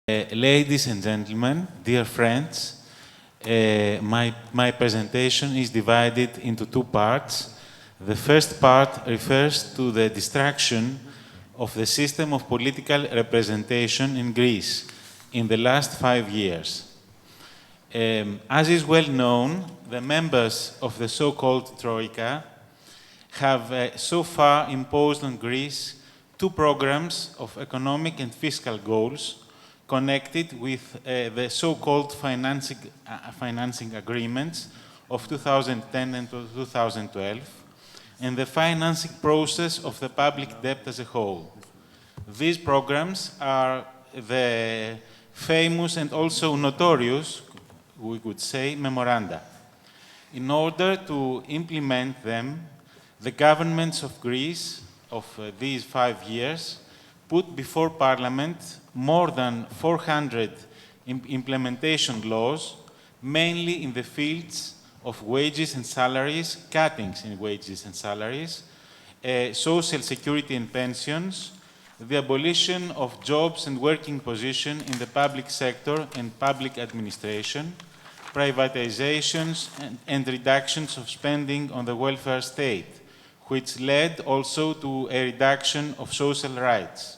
Ladies and gentlemen, dear friends, my presentation is divided into two parts. The first part refers to the destruction of the system of political representation in Greece in the last 5 years. As is well known, the members of the so-called Troika have so far imposed on Greece two programs of economic and fiscal goals connected with the so-called financing agreements of 2010 and 2012, and the financing process of the public debt as a whole. These programs are the famous and also notorious, we could say, memoranda. In order to implement them, the governments of Greece of these 5 years put before Parliament more than 400 implementation laws, mainly in the fields of wages and salaries, cuttings in wages and salaries, social security and pensions, the abolition of jobs and working position in the public sector and public administration, privatizations and reductions of spending on the welfare state, which led also to a reduction of social rights.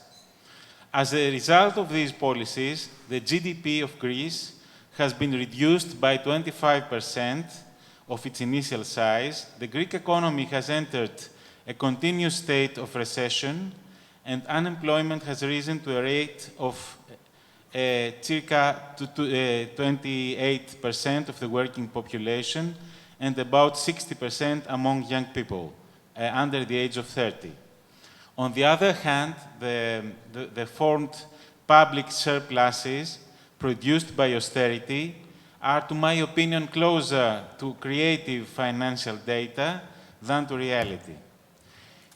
As a result of these policies, the GDP of Greece has been reduced by 25% of its initial size. The Greek economy has entered a continuous state of recession, and unemployment has risen to a rate of circa 28% of the working population and about 60% among young people under the age of 30. On the other hand, the formed public surpluses produced by austerity are, to my opinion, closer to creative financial data than to reality.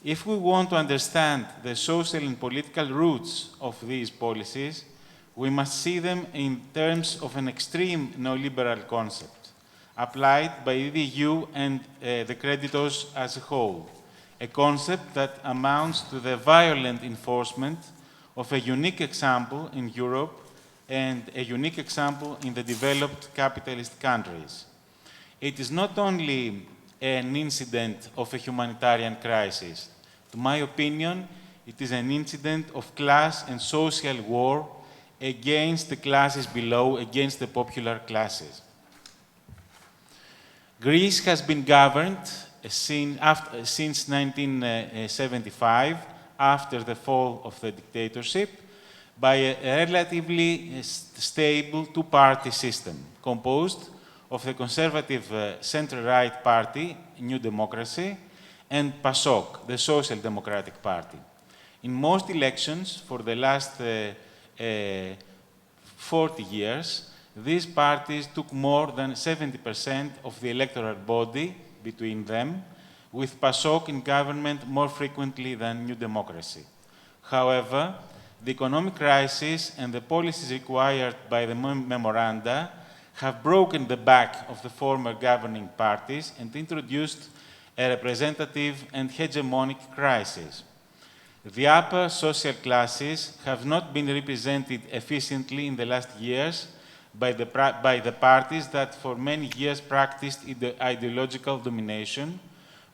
If we want to understand the social and political roots of these policies, we must see them in terms of an extreme neoliberal concept applied by the EU and the creditors as a whole, a concept that amounts to the violent enforcement of a unique example in Europe and a unique example in the developed capitalist countries. It is not only an incident of a humanitarian crisis. To my opinion, it is an incident of class and social war against the classes below, against the popular classes. Greece has been governed since 1975, after the fall of the dictatorship, by a relatively stable two-party system composed of the conservative center-right party, New Democracy, and PASOK, the Social Democratic Party. In most elections for the last 40 years, these parties took more than 70% of the electoral body between them, with PASOK in government more frequently than New Democracy. However, the economic crisis and the policies required by the memoranda have broken the back of the former governing parties and introduced a representative and hegemonic crisis. The upper social classes have not been represented efficiently in the last years by the parties that for many years practiced ideological domination,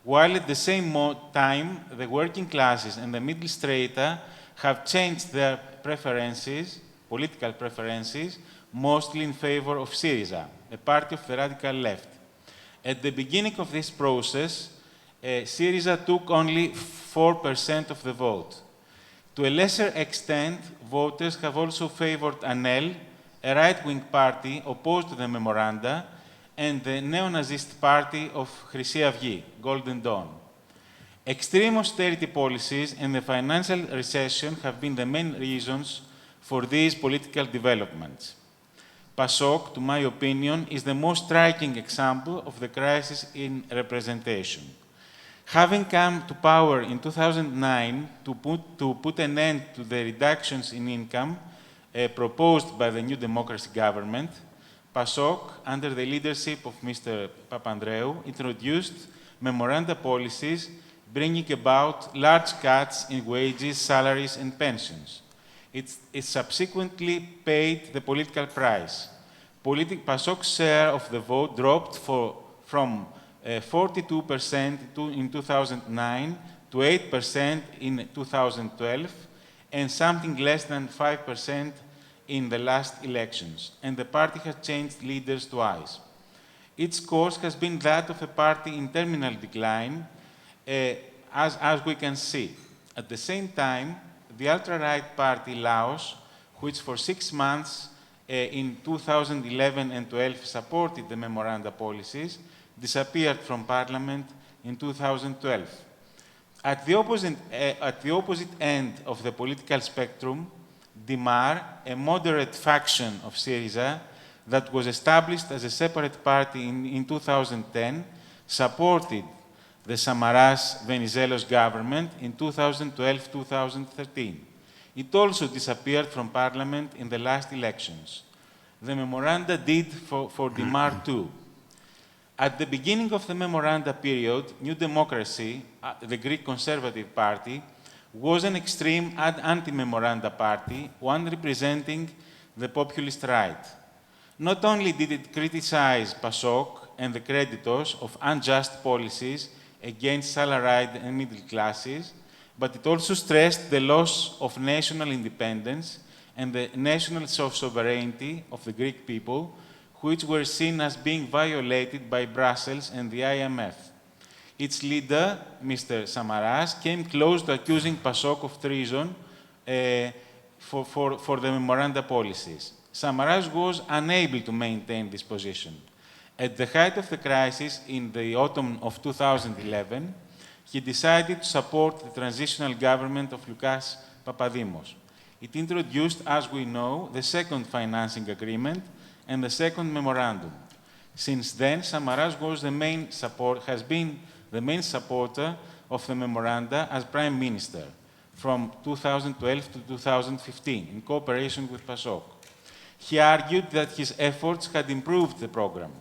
while at the same time the working classes and the middle strata have changed their preferences, political preferences, mostly in favor of SYRIZA, a party of the radical left. At the beginning of this process, SYRIZA took only 4% of the vote. To a lesser extent, voters have also favored ANEL, a right-wing party opposed to the memoranda, and the neo-Nazist party of Χρυσή Αυγή, Golden Dawn. Extreme austerity policies and the financial recession have been the main reasons for these political developments. PASOK, to my opinion, is the most striking example of the crisis in representation. Having come to power in 2009 to put an end to the reductions in income proposed by the New Democracy government, PASOK, under the leadership of Mr. Papandreou, introduced memoranda policies bringing about large cuts in wages, salaries, and pensions. It subsequently paid the political price. PASOK's share of the vote dropped from 42% in 2009 to 8% in 2012, and something less than 5% in the last elections. And the party has changed leaders twice. Its course has been that of a party in terminal decline, as we can see. At the same time, the ultra-right party Laos, which for 6 months in 2011 and 12 supported the memoranda policies, disappeared from parliament in 2012. At the opposite end of the political spectrum, DIMAR, a moderate faction of SYRIZA that was established as a separate party in 2010, supported the Samaras Venizelos government in 2012-2013. It also disappeared from parliament in the last elections. The memoranda did for DIMAR too. At the beginning of the memoranda period, New Democracy, the Greek Conservative Party, was an extreme anti-memoranda party, one representing the populist right. Not only did it criticize PASOK and the creditors of unjust policies against salaried and middle classes, but it also stressed the loss of national independence and the national sovereignty of the Greek people, which were seen as being violated by Brussels and the IMF. Its leader, Mr. Samaras, came close to accusing PASOK of treason for the memoranda policies. Samaras was unable to maintain this position. At the height of the crisis in the autumn of 2011, he decided to support the transitional government of Loukas Papadimos. It introduced, as we know, the second financing agreement and the second memorandum. Since then, Samaras has been the main supporter of the memoranda as Prime Minister from 2012 to 2015, in cooperation with PASOK. He argued that his efforts had improved the program.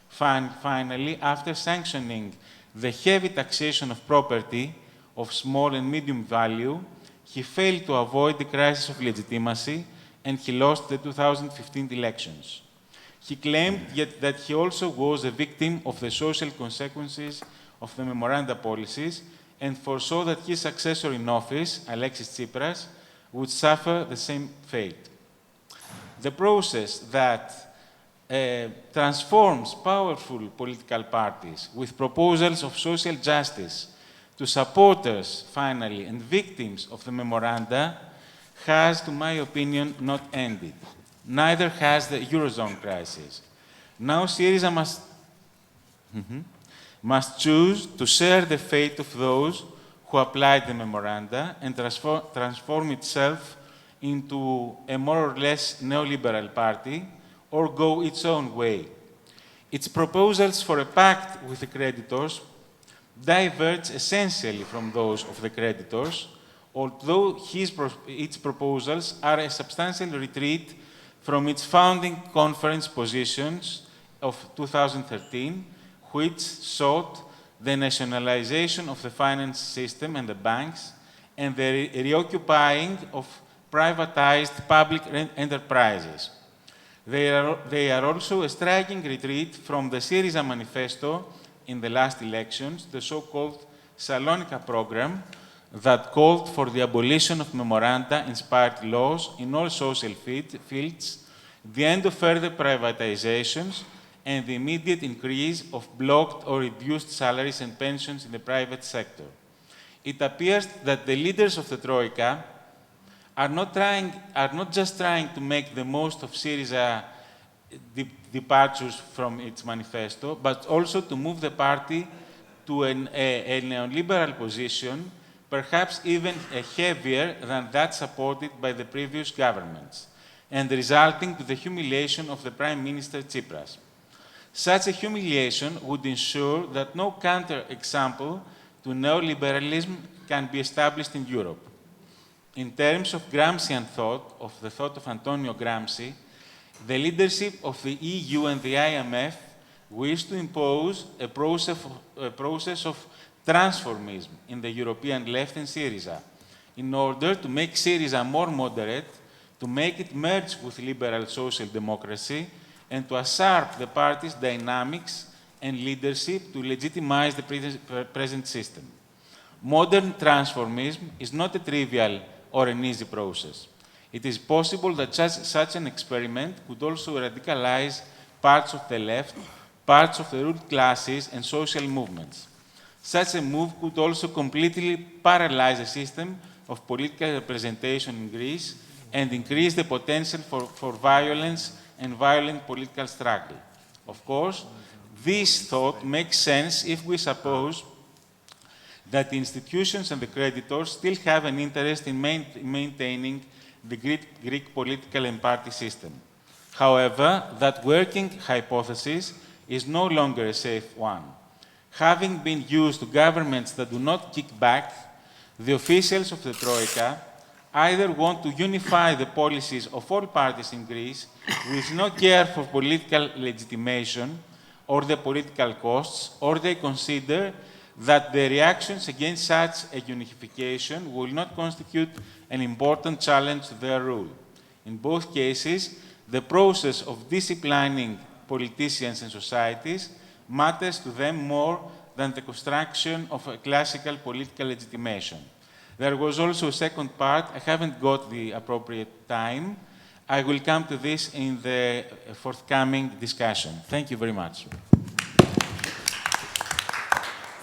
Finally, after sanctioning the heavy taxation of property of small and medium value, he failed to avoid the crisis of legitimacy and he lost the 2015 elections. He claimed yet that he also was a victim of the social consequences of the memoranda policies and foresaw that his successor in office, Alexis Tsipras, would suffer the same fate. The process that transforms powerful political parties with proposals of social justice to supporters, finally, and victims of the memoranda has, to my opinion, not ended. Neither has the Eurozone crisis. Now SYRIZA must choose to share the fate of those who applied the memoranda and transform itself into a more or less neoliberal party or go its own way. Its proposals for a pact with the creditors diverge essentially from those of the creditors, although its proposals are a substantial retreat from its founding conference positions of 2013, which sought the nationalization of the finance system and the banks and the reoccupying of privatized public enterprises. They are also a striking retreat from the SYRIZA manifesto in the last elections, the so-called Salonika program that called for the abolition of memoranda-inspired laws in all social fields, the end of further privatizations, and the immediate increase of blocked or reduced salaries and pensions in the private sector. It appears that the leaders of the Troika are not just trying to make the most of SYRIZA departures from its manifesto, but also to move the party to a neoliberal position, perhaps even heavier than that supported by the previous governments, and resulting to the humiliation of the Prime Minister Tsipras. Such a humiliation would ensure that no counter-example to neoliberalism can be established in Europe. In terms of Gramscian thought, of the thought of Antonio Gramsci, the leadership of the EU and the IMF wish to impose a process of transformism in the European left and SYRIZA, in order to make SYRIZA more moderate, to make it merge with liberal social democracy, and to usurp the party's dynamics and leadership to legitimize the present system. Modern transformism is not a trivial or an easy process. It is possible that such an experiment could also radicalize parts of the left, parts of the ruled classes, and social movements. Such a move could also completely paralyze the system of political representation in Greece and increase the potential for violence and violent political struggle. Of course, this thought makes sense if we suppose that the institutions and the creditors still have an interest in maintaining the Greek political and party system. However, that working hypothesis is no longer a safe one. Having been used to governments that do not kick back, the officials of the Troika either want to unify the policies of all parties in Greece with no care for political legitimation or the political costs, or they consider that the reactions against such a unification will not constitute an important challenge to their rule. In both cases, the process of disciplining politicians and societies matters to them more than the construction of a classical political legitimation. There was also a second part. I haven't got the appropriate time. I will come to this in the forthcoming discussion. Thank you very much.